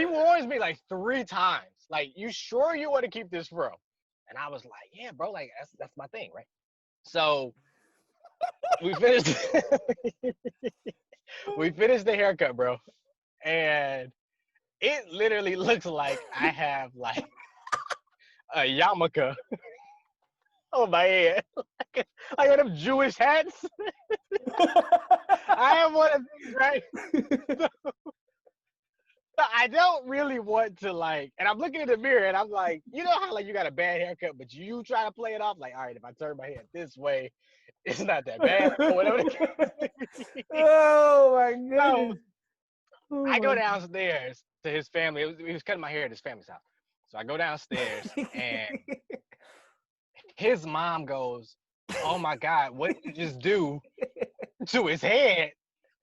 He warns me like 3 times. Like, you sure you want to keep this fro? And I was like, yeah, bro. Like, that's my thing, right? So we finished. We finished the haircut, bro, and it literally looks like I have like a yarmulke on my head, like one of them Jewish hats. I have one of these, right? So I don't really want to like, and I'm looking in the mirror and I'm like, you know how like you got a bad haircut, but you try to play it off like, all right, if I turn my head this way, it's not that bad or whatever the case may be. Oh my So goodness. Oh I go my downstairs to his family. He was cutting my hair at his family's house. So I go downstairs and his mom goes, oh my God, what did you just do to his head?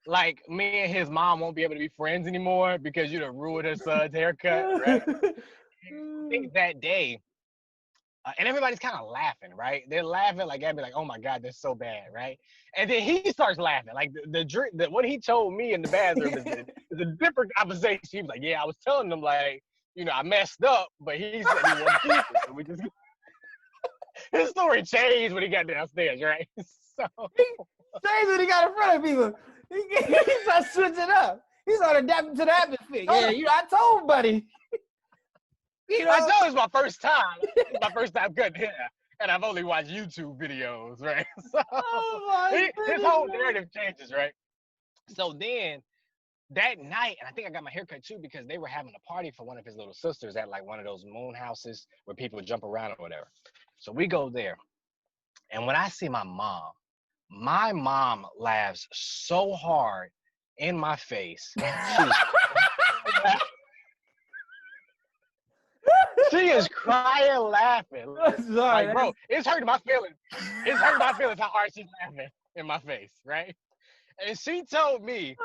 Like, me and his mom won't be able to be friends anymore because you done ruined her son's haircut, right? I think that day, and everybody's kind of laughing, right? They're laughing like I'd be like, "Oh my God, that's so bad," right? And then he starts laughing. Like what he told me in the bathroom is a different conversation. He was like, "Yeah, I was telling them like, I messed up, but he said he wanted to keep it, so we just." His story changed when he got downstairs, right? So Change what he got in front of people. He started switching up. He started adapting to the atmosphere. Yeah, I told buddy. I know it's my first time. It's my first time cutting hair, and I've only watched YouTube videos, right? So his whole narrative changes, right? So then that night, and I think I got my haircut too because they were having a party for one of his little sisters at like one of those moon houses where people jump around or whatever. So we go there, and when I see my mom laughs so hard in my face. She is crying, laughing. Sorry, like, bro, it's hurting my feelings. It's hurting my feelings how hard she's laughing in my face, right? And she told me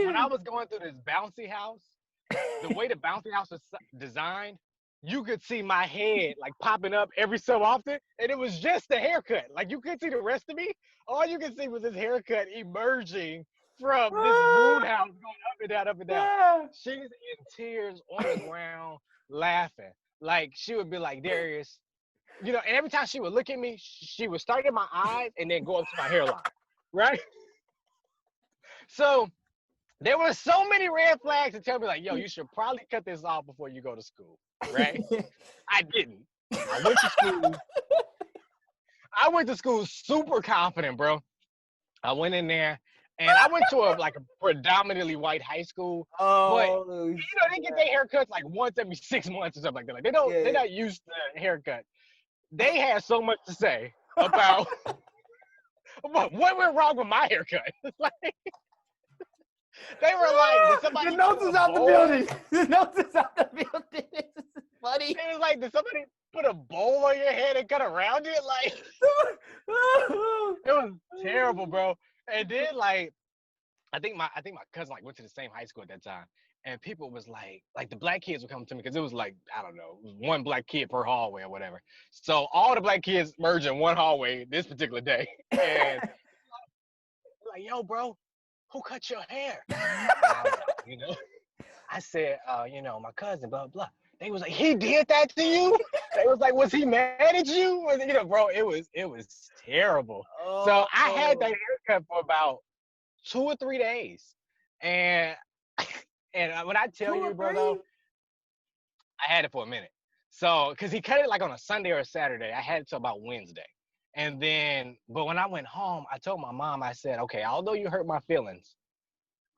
when I was going through this bouncy house, the way the bouncy house was designed, you could see my head like popping up every so often, and it was just the haircut. Like, you couldn't see the rest of me. All you could see was this haircut emerging from this moon house going up and down, up and down. She's in tears on the ground, laughing. Like, she would be like, Darius, and every time she would look at me, she would start in my eyes and then go up to my hairline, right? So there were so many red flags to tell me, like, yo, you should probably cut this off before you go to school, right? I didn't. I went to school super confident, bro. I went in there, and I went to a predominantly white high school. But they get their haircuts like once every 6 months or something like that. Like, they're not used to haircut. They had so much to say about what went wrong with my haircut. They were like, did somebody the notes is out the building. The notes is out the building. This is funny. It was like, did somebody put a bowl on your head and cut around it? Like, it was terrible, bro. And then like, I think my cousin went to the same high school at that time, and people was like the black kids would come to me because it was like, I don't know, it was one black kid per hallway or whatever. So all the black kids merged in one hallway this particular day, and like, yo, bro, who cut your hair? I said, my cousin, blah, blah. They was like, he did that to you? They was like, was he mad at you? Bro, it was terrible. So I had that haircut for about 2 or 3 days. And when I tell you, bro, though, I had it for a minute. So, because he cut it like on a Sunday or a Saturday. I had it till about Wednesday. And then, but when I went home, I told my mom, I said, okay, although you hurt my feelings,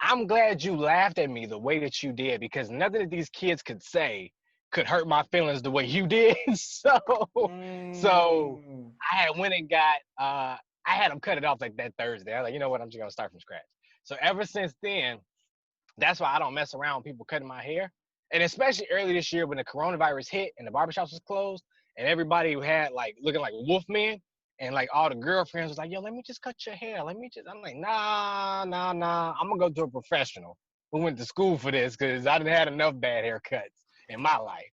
I'm glad you laughed at me the way that you did, because nothing that these kids could say could hurt my feelings the way you did. So I had went and got, I had them cut it off like that Thursday. I was like, you know what, I'm just going to start from scratch. So ever since then, that's why I don't mess around with people cutting my hair. And especially early this year when the coronavirus hit and the barbershops was closed and everybody had like looking like wolf men. And like all the girlfriends was like, yo, let me just cut your hair. I'm like, nah. I'm gonna go to a professional who went to school for this because I didn't had enough bad haircuts in my life.